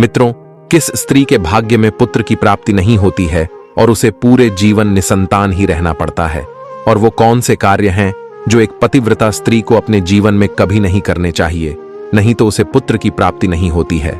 मित्रों, किस स्त्री के भाग्य में पुत्र की प्राप्ति नहीं होती है और उसे पूरे जीवन निसंतान ही रहना पड़ता है? और वो कौन से कार्य हैं जो एक पतिव्रता स्त्री को अपने जीवन में कभी नहीं करने चाहिए, नहीं तो उसे पुत्र की प्राप्ति नहीं होती है?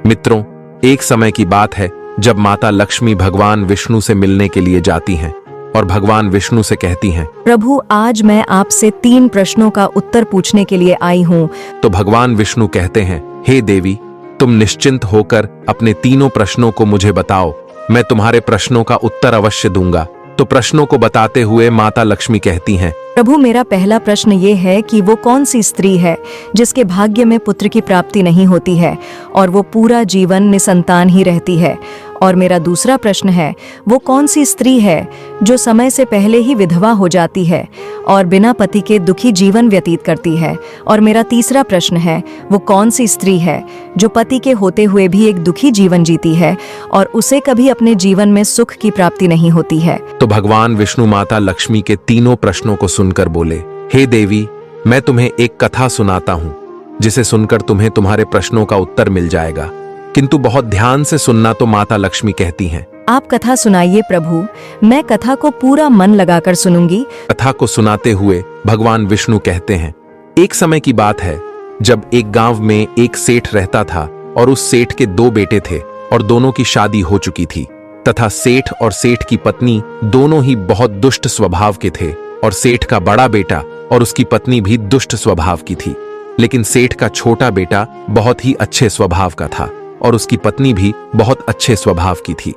मित्रों, एक समय की बात है जब माता लक्ष्मी भगवान विष्णु से मिलने के लिए जाती हैं और भगवान विष्णु से कहती हैं, प्रभु, आज मैं आपसे 3 प्रश्नों का उत्तर पूछने के लिए आई हूँ। तो भगवान विष्णु कहते हैं, हे देवी, तुम निश्चिंत होकर अपने तीनों प्रश्नों को मुझे बताओ, मैं तुम्हारे प्रश्नों का उत्तर अवश्य दूंगा। तो प्रश्नों को बताते हुए माता लक्ष्मी कहती हैं, प्रभु, मेरा पहला प्रश्न ये है कि वो कौन सी स्त्री है जिसके भाग्य में पुत्र की प्राप्ति नहीं होती है और वो पूरा जीवन निसंतान ही रहती है। और मेरा दूसरा प्रश्न है, वो कौन सी स्त्री है जो समय से पहले ही विधवा हो जाती है और बिना पति के दुखी जीवन व्यतीत करती है। और मेरा तीसरा प्रश्न है, वो कौन सी स्त्री है जो पति के होते हुए भी एक दुखी जीवन जीती है और उसे कभी अपने जीवन में सुख की प्राप्ति नहीं होती है। तो भगवान विष्णु माता लक्ष्मी के तीनों प्रश्नों को सुनकर बोले, हे देवी, मैं तुम्हें एक कथा सुनाता हूँ जिसे सुनकर तुम्हें तुम्हारे प्रश्नों का उत्तर मिल जाएगा, किंतु बहुत ध्यान से सुनना। तो माता लक्ष्मी कहती हैं, आप कथा सुनाइए प्रभु, मैं कथा को पूरा मन लगाकर सुनूंगी। कथा को सुनाते हुए भगवान विष्णु कहते हैं, एक समय की बात है जब एक गांव में एक सेठ रहता था और उस सेठ के 2 बेटे थे और दोनों की शादी हो चुकी थी तथा सेठ और सेठ की पत्नी दोनों ही बहुत दुष्ट स्वभाव के थे और सेठ का बड़ा बेटा और उसकी पत्नी भी दुष्ट स्वभाव की थी। लेकिन सेठ का छोटा बेटा बहुत ही अच्छे स्वभाव का था और उसकी पत्नी भी बहुत अच्छे स्वभाव की थी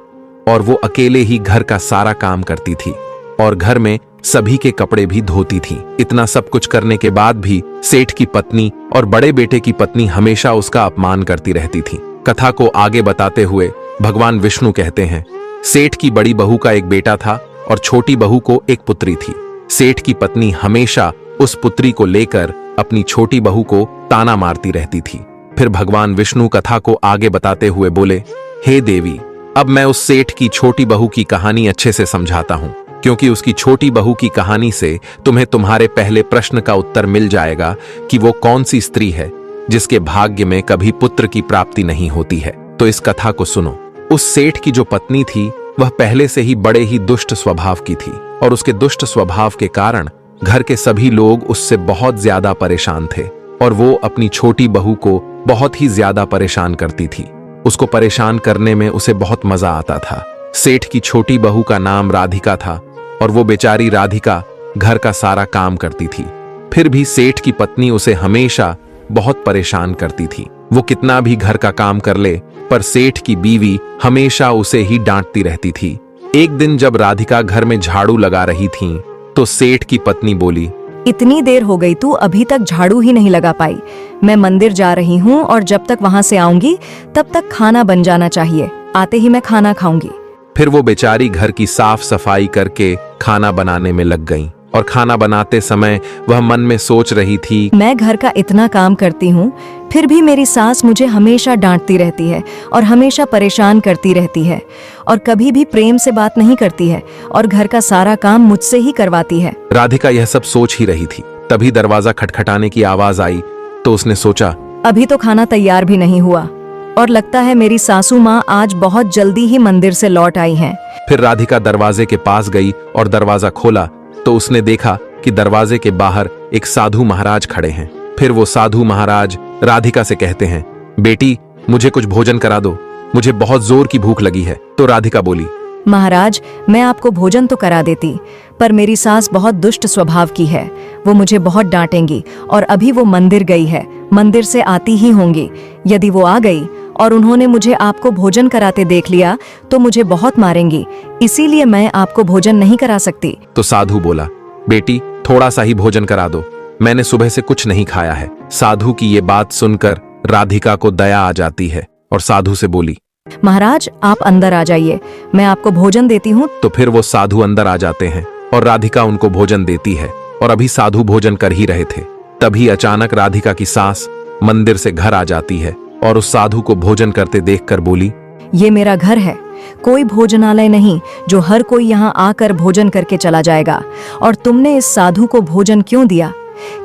और वो अकेले ही घर का सारा काम करती थी और घर में सभी के कपड़े भी धोती थी। इतना सब कुछ करने के बाद भी सेठ की पत्नी और बड़े बेटे की पत्नी हमेशा उसका अपमान करती रहती थी। कथा को आगे बताते हुए भगवान विष्णु कहते हैं, सेठ की बड़ी बहू का एक बेटा था और छोटी बहू को एक पुत्री थी। सेठ की पत्नी हमेशा उस पुत्री को लेकर अपनी छोटी बहू को ताना मारती रहती थी। फिर भगवान विष्णु कथा को आगे बताते हुए बोले, हे देवी, अब मैं उस सेठ की छोटी बहू की कहानी अच्छे से समझाता हूँ, क्योंकि उसकी छोटी बहू की कहानी से तुम्हें तुम्हारे पहले प्रश्न का उत्तर मिल जाएगा कि वो कौन सी स्त्री है जिसके भाग्य में कभी पुत्र की प्राप्ति नहीं होती है। तो इस कथा को सुनो। उस सेठ की जो पत्नी थी वह पहले से ही बड़े ही दुष्ट स्वभाव की थी और उसके दुष्ट स्वभाव के कारण घर के सभी लोग उससे बहुत ज्यादा परेशान थे और वो अपनी छोटी बहू को बहुत ही ज्यादा परेशान करती थी। उसको परेशान करने में उसे बहुत मजा आता था। सेठ की छोटी बहू का नाम राधिका था और वो बेचारी राधिका घर का सारा काम करती थी। फिर भी सेठ की पत्नी उसे हमेशा बहुत परेशान करती थी। वो कितना भी घर का काम कर ले पर सेठ की बीवी हमेशा उसे ही डांटती रहती थी। एक दिन जब राधिका घर में झाड़ू लगा रही थी तो सेठ की पत्नी बोली, इतनी देर हो गई, तू अभी तक झाड़ू ही नहीं लगा पाई। मैं मंदिर जा रही हूँ और जब तक वहाँ से आऊंगी तब तक खाना बन जाना चाहिए। आते ही मैं खाना खाऊंगी। फिर वो बेचारी घर की साफ सफाई करके खाना बनाने में लग गई और खाना बनाते समय वह मन में सोच रही थी, मैं घर का इतना काम करती हूँ फिर भी मेरी सास मुझे हमेशा डांटती रहती है और हमेशा परेशान करती रहती है और कभी भी प्रेम से बात नहीं करती है और घर का सारा काम मुझसे ही करवाती है। राधिका यह सब सोच ही रही थी, तभी दरवाजा खटखटाने की आवाज आई तो उसने सोचा, अभी तो खाना तैयार भी नहीं हुआ और लगता है मेरी सासू माँ आज बहुत जल्दी ही मंदिर से लौट आई हैं। फिर राधिका दरवाजे के पास गई और दरवाजा खोला तो उसने देखा कि दरवाजे के बाहर एक साधु महाराज खड़े हैं। फिर वो साधु महाराज राधिका से कहते हैं, बेटी, मुझे कुछ भोजन करा दो, मुझे बहुत जोर की भूख लगी है। तो राधिका बोली, महाराज, मैं आपको भोजन तो करा देती, पर मेरी सास बहुत दुष्ट स्वभाव की है। वो मुझे बहुत डांटेंगी और अभी वो मंदिर गई है, मंदिर से आती ही होंगी। यदि वो आ गई और उन्होंने मुझे आपको भोजन कराते देख लिया तो मुझे बहुत मारेंगी, इसीलिए मैं आपको भोजन नहीं करा सकती। तो साधु बोला, बेटी, थोड़ा सा ही भोजन करा दो, मैंने सुबह से कुछ नहीं खाया है। साधु की ये बात सुनकर राधिका को दया आ जाती है और साधु से बोली, महाराज, आप अंदर आ जाइए, मैं आपको भोजन देती हूँ। तो फिर वो साधु अंदर आ जाते हैं और राधिका उनको भोजन देती है और अभी साधु भोजन कर ही रहे थे तभी अचानक राधिका की सास मंदिर से घर आ जाती है और उस साधु को भोजन करते देखकर बोली, ये मेरा घर है, कोई भोजनालय नहीं जो हर कोई यहाँ आकर भोजन करके चला जाएगा। और तुमने इस साधु को भोजन क्यों दिया?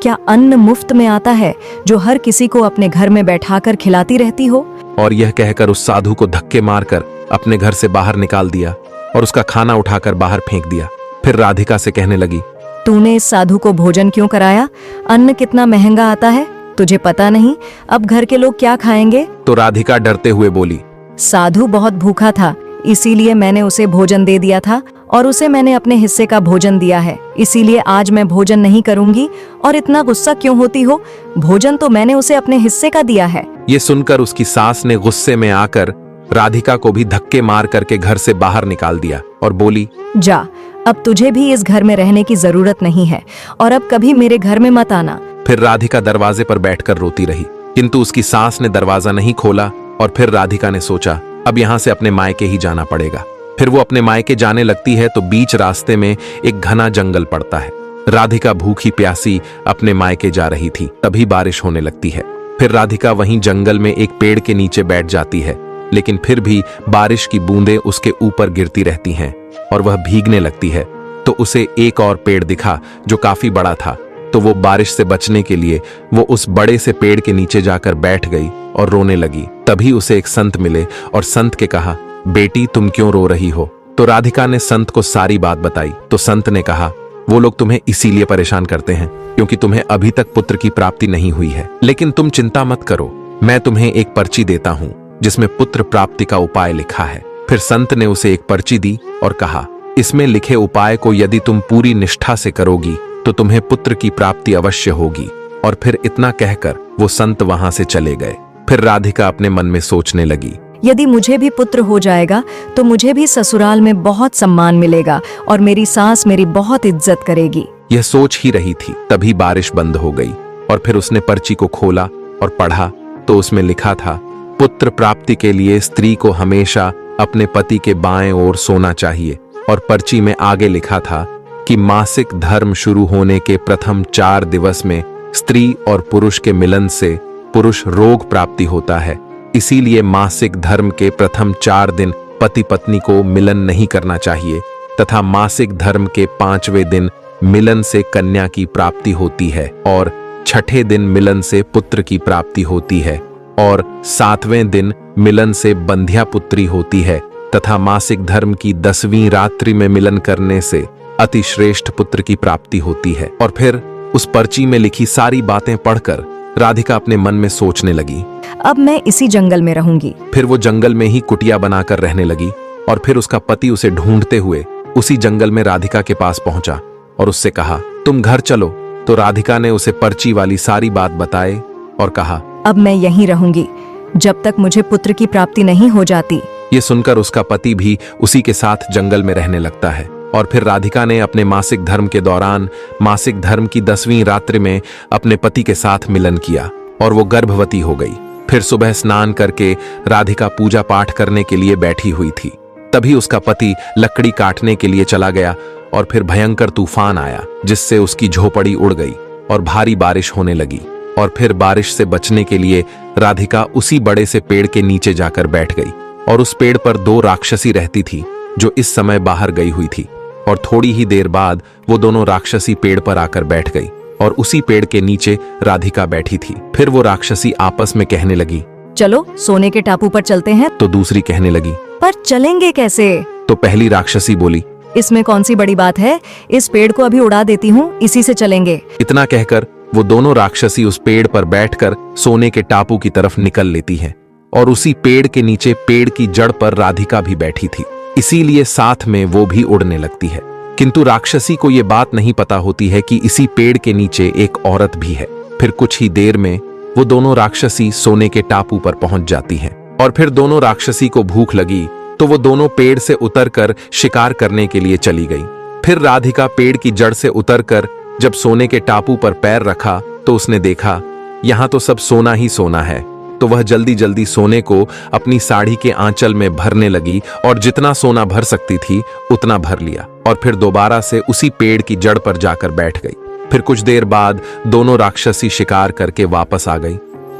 क्या अन्न मुफ्त में आता है जो हर किसी को अपने घर में बैठाकर खिलाती रहती हो? और यह कहकर उस साधु को धक्के मारकर अपने घर से बाहर निकाल दिया और उसका खाना उठाकर बाहर फेंक दिया। फिर राधिका से कहने लगी, तूने इस साधु को भोजन क्यों कराया? अन्न कितना महंगा आता है, तुझे पता नहीं अब घर के लोग क्या खाएंगे? तो राधिका डरते हुए बोली, साधु बहुत भूखा था, इसीलिए मैंने उसे भोजन दे दिया था और उसे मैंने अपने हिस्से का भोजन दिया है, इसीलिए आज मैं भोजन नहीं करूंगी। और इतना गुस्सा क्यों होती हो? भोजन तो मैंने उसे अपने हिस्से का दिया है। ये सुनकर उसकी सास ने गुस्से में आकर राधिका को भी धक्के मार करके घर से बाहर निकाल दिया और बोली, जा, अब तुझे भी इस घर में रहने की जरूरत नहीं है और अब कभी मेरे घर में मत आना। फिर राधिका दरवाजे पर बैठकर रोती रही, किंतु उसकी सास ने दरवाजा नहीं खोला। और फिर राधिका ने सोचा, अब यहाँ से अपने मायके ही जाना पड़ेगा। फिर वो अपने मायके जाने लगती है तो बीच रास्ते में एक घना जंगल पड़ता है। राधिका भूखी प्यासी अपने मायके जा रही थी, तभी बारिश होने लगती है। फिर राधिका वहीं जंगल में एक पेड़ के नीचे बैठ जाती है, लेकिन फिर भी बारिश की बूंदें उसके ऊपर गिरती रहती हैं और वह भीगने लगती है। तो उसे एक और पेड़ दिखा जो काफी बड़ा था, तो वो बारिश से बचने के लिए वो उस बड़े से पेड़ के नीचे जाकर बैठ गई और रोने लगी। तभी उसे एक संत मिले और संत के कहा, बेटी तुम क्यों रो रही हो? तो राधिका ने संत को सारी बात बताई। तो संत ने कहा, वो लोग तुम्हें इसीलिए परेशान करते हैं क्योंकि तुम्हें अभी तक पुत्र की प्राप्ति नहीं हुई है, लेकिन तुम चिंता मत करो, मैं तुम्हें एक पर्ची देता हूँ जिसमें पुत्र प्राप्ति का उपाय लिखा है। फिर संत ने उसे एक पर्ची दी और कहा, इसमें लिखे उपाय को यदि तुम पूरी निष्ठा से करोगी तो तुम्हें पुत्र की प्राप्ति अवश्य होगी। और फिर इतना कहकर वो संत वहां से चले गए। फिर राधिका अपने मन में सोचने लगी, यदि मुझे भी पुत्र हो जाएगा तो मुझे भी ससुराल में बहुत सम्मान मिलेगा और मेरी सास मेरी बहुत इज्जत करेगी। यह सोच ही रही थी, तभी बारिश बंद हो गई और फिर उसने पर्ची को खोला और पढ़ा तो उसमें लिखा था, पुत्र प्राप्ति के लिए स्त्री को हमेशा अपने पति के बाएं ओर सोना चाहिए। और पर्ची में आगे लिखा था कि मासिक धर्म शुरू होने के प्रथम 4 दिवस में स्त्री और पुरुष के मिलन से पुरुष रोग प्राप्ति होता है, इसीलिए मासिक धर्म के प्रथम 4 दिन पति पत्नी को मिलन नहीं करना चाहिए तथा मासिक धर्म के 5वें दिन मिलन से कन्या की प्राप्ति होती है और 6ठे दिन मिलन से पुत्र की प्राप्ति होती है और 7वें दिन मिलन से बंध्या पुत्री होती है तथा मासिक धर्म की 10वीं रात्रि में मिलन करने से अति श्रेष्ठ पुत्र की प्राप्ति होती है। और फिर उस पर्ची में लिखी सारी बातें पढ़कर राधिका अपने मन में सोचने लगी, अब मैं इसी जंगल में रहूंगी। फिर वो जंगल में ही कुटिया बनाकर रहने लगी और फिर उसका पति उसे ढूंढते हुए उसी जंगल में राधिका के पास पहुंचा और उससे कहा, तुम घर चलो। तो राधिका ने उसे पर्ची वाली सारी बात बताए और कहा, अब मैं यहीं रहूंगी जब तक मुझे पुत्र की प्राप्ति नहीं हो जाती। ये सुनकर उसका पति भी उसी के साथ जंगल में रहने लगता है। और फिर राधिका ने अपने मासिक धर्म के दौरान मासिक धर्म की 10वीं रात्रि में अपने पति के साथ मिलन किया और वो गर्भवती हो गई। फिर सुबह स्नान करके राधिका पूजा पाठ करने के लिए बैठी हुई थी, तभी उसका पति लकड़ी काटने के लिए चला गया और फिर भयंकर तूफान आया जिससे उसकी झोपड़ी उड़ गई और भारी बारिश होने लगी। और फिर बारिश से बचने के लिए राधिका उसी बड़े से पेड़ के नीचे जाकर बैठ गई और उस पेड़ पर 2 राक्षसी रहती थी जो इस समय बाहर गई हुई थी। और थोड़ी ही देर बाद वो दोनों राक्षसी पेड़ पर आकर बैठ गई और उसी पेड़ के नीचे राधिका बैठी थी। फिर वो राक्षसी आपस में कहने लगी, चलो सोने के टापू पर चलते हैं। तो दूसरी कहने लगी, पर चलेंगे कैसे? तो पहली राक्षसी बोली, इसमें कौन सी बड़ी बात है, इस पेड़ को अभी उड़ा देती हूँ, इसी से चलेंगे। इतना कहकर वो दोनों राक्षसी उस पेड़ पर बैठकर सोने के टापू की तरफ निकल लेती हैं और उसी पेड़ के नीचे पेड़ की जड़ पर राधिका भी बैठी थी, इसीलिए साथ में वो भी उड़ने लगती है। किंतु राक्षसी को ये बात नहीं पता होती है कि इसी पेड़ के नीचे एक औरत भी है। फिर कुछ ही देर में वो दोनों राक्षसी सोने के टापू पर पहुंच जाती हैं और फिर दोनों राक्षसी को भूख लगी तो वो दोनों पेड़ से उतरकर शिकार करने के लिए चली गई। फिर राधिका पेड़ की जड़ से उतरकर जब सोने के टापू पर पैर रखा तो उसने देखा यहाँ तो सब सोना ही सोना है, तो वह जल्दी जल्दी सोने को अपनी साड़ी के आंचल में भरने लगी और जितना सोना भर सकती थी उतना भर लिया और फिर दोबारा से उसी पेड़ की जड़ पर जाकर बैठ गई। फिर कुछ देर बाद दोनों राक्षसी शिकार करके वापस आ गई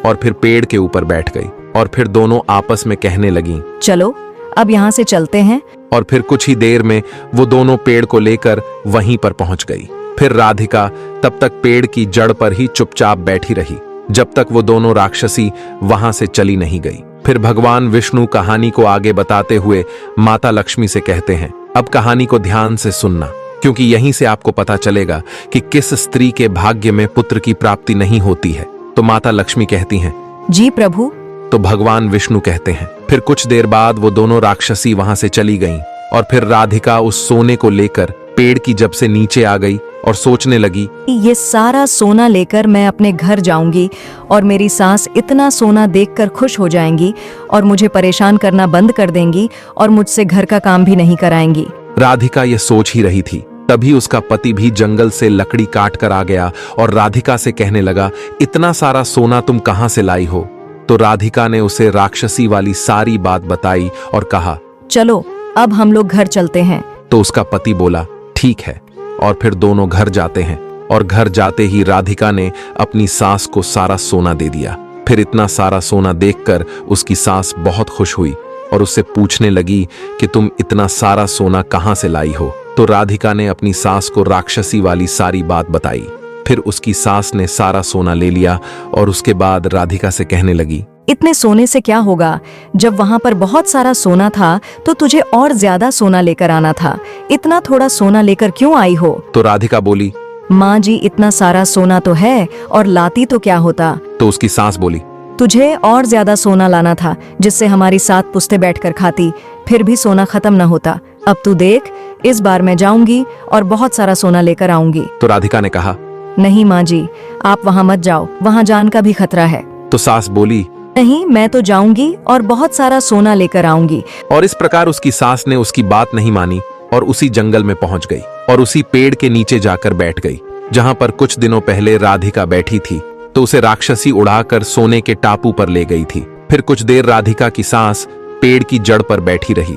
और फिर पेड़ के ऊपर बैठ गई और फिर दोनों आपस में कहने लगी, चलो अब यहाँ से चलते हैं। और फिर कुछ ही देर में वो दोनों पेड़ को लेकर वहीं पर पहुंच गई। फिर राधिका तब तक पेड़ की जड़ पर ही चुपचाप बैठी रही जब तक वो दोनों राक्षसी वहां से चली नहीं गई। फिर भगवान विष्णु कहानी को आगे बताते हुए माता लक्ष्मी से कहते हैं, अब कहानी को ध्यान से सुनना, क्योंकि यहीं से आपको पता चलेगा कि किस स्त्री के भाग्य में पुत्र की प्राप्ति नहीं होती है। तो माता लक्ष्मी कहती हैं, जी प्रभु। तो भगवान विष्णु कहते हैं, फिर कुछ देर बाद वो दोनों राक्षसी वहां से चली गईं और फिर राधिका उस सोने को लेकर पेड़ की जब से नीचे आ गई और सोचने लगी, ये सारा सोना लेकर मैं अपने घर जाऊंगी और मेरी सास इतना सोना देखकर खुश हो जाएंगी और मुझे परेशान करना बंद कर देंगी और मुझसे घर का काम भी नहीं कराएंगी। राधिका ये सोच ही रही थी, तभी उसका पति भी जंगल से लकड़ी काट कर आ गया और राधिका से कहने लगा, इतना सारा सोना तुम कहां से लाई हो? तो राधिका ने उसे राक्षसी वाली सारी बात बताई और कहा, चलो अब हम लोग घर चलते हैं। तो उसका पति बोला, ठीक है। और फिर दोनों घर जाते हैं और घर जाते ही राधिका ने अपनी सास को सारा सोना दे दिया। फिर इतना सारा सोना देखकर उसकी सास बहुत खुश हुई और उससे पूछने लगी कि तुम इतना सारा सोना कहां से लाई हो? तो राधिका ने अपनी सास को राक्षसी वाली सारी बात बताई। फिर उसकी सास ने सारा सोना ले लिया और उसके बाद राधिका से कहने लगी, इतने सोने से क्या होगा? जब वहाँ पर बहुत सारा सोना था तो तुझे और ज्यादा सोना लेकर आना था। इतना थोड़ा सोना लेकर क्यों आई हो? तो राधिका बोली, माँ जी, इतना सारा सोना तो है और लाती तो क्या होता? तो उसकी सास बोली, तुझे और ज्यादा सोना लाना था जिससे हमारी 7 पुश्तें बैठकर खाती, फिर भी सोना खत्म न होता। अब तू देख, इस बार मैं जाऊंगी और बहुत सारा सोना लेकर आऊंगी। तो राधिका ने कहा, नहीं माँ जी, आप वहाँ मत जाओ, वहाँ जान का भी खतरा है। तो सास बोली, नहीं, मैं तो जाऊंगी और बहुत सारा सोना लेकर आऊंगी। और इस प्रकार उसकी सास ने उसकी बात नहीं मानी और उसी जंगल में पहुंच गई और उसी पेड़ के नीचे जाकर बैठ गई जहां पर कुछ दिनों पहले राधिका बैठी थी। तो उसे राक्षसी उड़ाकर सोने के टापू पर ले गई थी। फिर कुछ देर राधिका की सास पेड़ की जड़ पर बैठी रही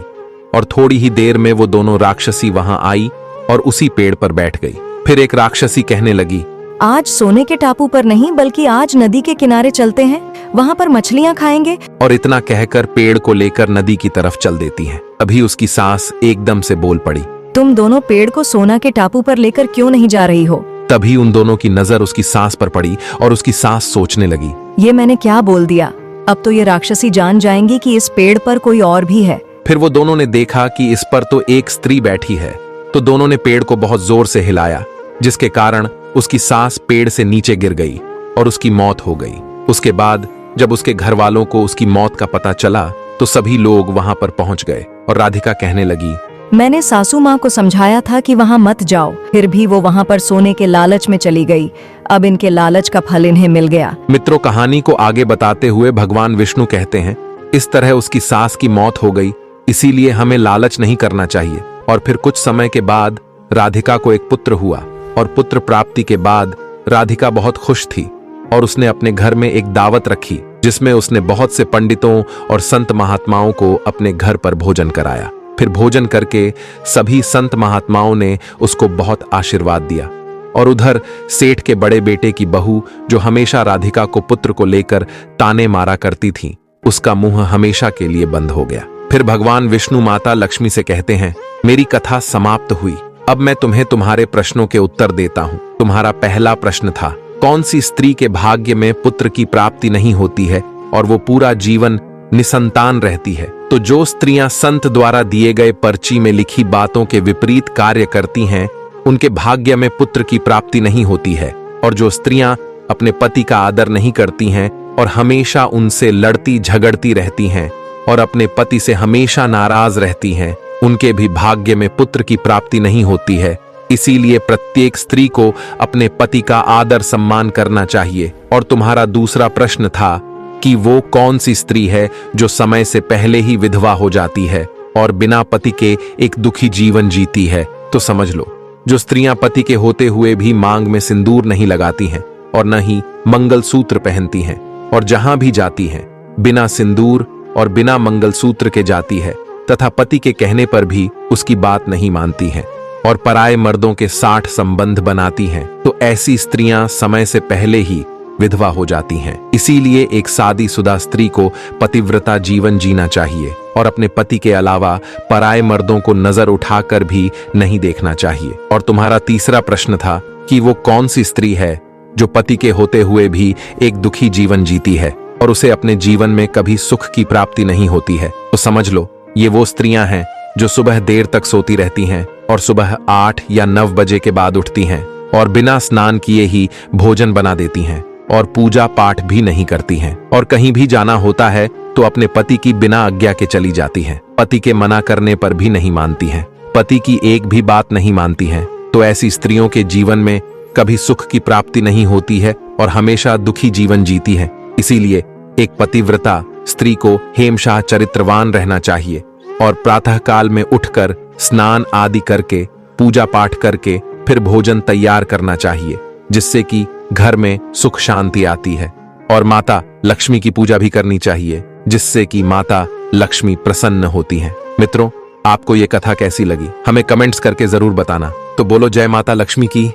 और थोड़ी ही देर में वो दोनों राक्षसी वहां आई और उसी पेड़ पर बैठ गई। फिर एक राक्षसी कहने लगी, आज सोने के टापू पर नहीं बल्कि आज नदी के किनारे चलते हैं, वहाँ पर मछलियाँ खाएंगे। और इतना कहकर पेड़ को लेकर नदी की तरफ चल देती है। अभी उसकी सास एकदम से बोल पड़ी, तुम दोनों पेड़ को सोना के टापू पर लेकर क्यों नहीं जा रही हो? तभी उन दोनों की नजर उसकी सास पर पड़ी और उसकी सास सोचने लगी, ये मैंने क्या बोल दिया? अब तो ये राक्षसी जान जाएंगी कि इस पेड़ पर कोई और भी है। फिर वो दोनों ने देखा कि इस पर तो एक स्त्री बैठी है। तो दोनों ने पेड़ को बहुत जोर से हिलाया, जिसके कारण उसकी सास पेड़ से नीचे गिर गई और उसकी मौत हो गई। उसके बाद जब उसके घर वालों को उसकी मौत का पता चला तो सभी लोग वहां पर पहुंच गए और राधिका कहने लगी, मैंने सासू माँ को समझाया था कि वहाँ मत जाओ, फिर भी वो वहाँ पर सोने के लालच में चली गई। अब इनके लालच का फल इन्हें मिल गया। मित्रों, कहानी को आगे बताते हुए भगवान विष्णु कहते हैं, इस तरह उसकी सास की मौत हो गई, इसीलिए हमें लालच नहीं करना चाहिए। और फिर कुछ समय के बाद राधिका को एक पुत्र हुआ और पुत्र प्राप्ति के बाद राधिका बहुत खुश थी और उसने अपने घर में एक दावत रखी जिसमें उसने बहुत से पंडितों और संत महात्माओं को अपने घर पर भोजन कराया। फिर भोजन करके सभी संत महात्माओं ने उसको बहुत आशीर्वाद दिया और उधर सेठ के बड़े बेटे की बहू, जो हमेशा राधिका को पुत्र को लेकर ताने मारा करती थी, उसका मुंह हमेशा के लिए बंद हो गया। फिर भगवान विष्णु माता लक्ष्मी से कहते हैं, मेरी कथा समाप्त हुई, अब मैं तुम्हें तुम्हारे प्रश्नों के उत्तर देता हूँ। तुम्हारा पहला प्रश्न था, कौन सी स्त्री के भाग्य में पुत्र की प्राप्ति नहीं होती है और वो पूरा जीवन निसंतान रहती है? तो जो स्त्रियां संत द्वारा दिए गए पर्ची में लिखी बातों के विपरीत कार्य करती हैं, उनके भाग्य में पुत्र की प्राप्ति नहीं होती है। और जो स्त्रियां अपने पति का आदर नहीं करती हैं और हमेशा उनसे लड़ती झगड़ती रहती हैं और अपने पति से हमेशा नाराज रहती हैं, उनके भी भाग्य में पुत्र की प्राप्ति नहीं होती है। इसीलिए प्रत्येक स्त्री को अपने पति का आदर सम्मान करना चाहिए। और तुम्हारा दूसरा प्रश्न था कि वो कौन सी स्त्री है जो समय से पहले ही विधवा हो जाती है और बिना पति के एक दुखी जीवन जीती है। तो समझ लो, जो स्त्रियां पति के होते हुए भी मांग में सिंदूर नहीं लगाती हैं और न ही मंगलसूत्र पहनती हैं और जहां भी जाती हैं बिना सिंदूर और बिना मंगलसूत्र के जाती है तथा पति के कहने पर भी उसकी बात नहीं मानती हैं और पराये मर्दों के 60 संबंध बनाती हैं, तो ऐसी स्त्रियां समय से पहले ही विधवा हो जाती हैं। इसीलिए एक शादीशुदा स्त्री को पतिव्रता जीवन जीना चाहिए और अपने पति के अलावा पराये मर्दों को नजर उठाकर भी नहीं देखना चाहिए। और तुम्हारा तीसरा प्रश्न था कि वो कौन सी स्त्री है जो पति के होते हुए भी एक दुखी जीवन जीती है। और उसे अपने जीवन में कभी सुख की प्राप्ति नहीं होती है, तो समझ लो ये वो स्त्रियां हैं जो सुबह देर तक सोती रहती हैं और सुबह 8 या 9 बजे के बाद उठती हैं और बिना स्नान किए ही भोजन बना देती हैं और पूजा पाठ भी नहीं करती हैं, और कहीं भी जाना होता है तो अपने पति की बिना आज्ञा के चली जाती हैं, पति के मना करने पर भी नहीं मानती हैं, पति की एक भी बात नहीं मानती हैं। तो ऐसी स्त्रियों के जीवन में कभी सुख की प्राप्ति नहीं होती है और हमेशा दुखी जीवन जीती है। इसीलिए एक पतिव्रता स्त्री को हेमशाह चरित्रवान रहना चाहिए और प्रातः काल में उठकर स्नान आदि करके पूजा पाठ करके फिर भोजन तैयार करना चाहिए, जिससे कि घर में सुख शांति आती है। और माता लक्ष्मी की पूजा भी करनी चाहिए, जिससे कि माता लक्ष्मी प्रसन्न होती हैं। मित्रों, आपको ये कथा कैसी लगी हमें कमेंट्स करके जरूर बताना। तो बोलो जय माता लक्ष्मी की।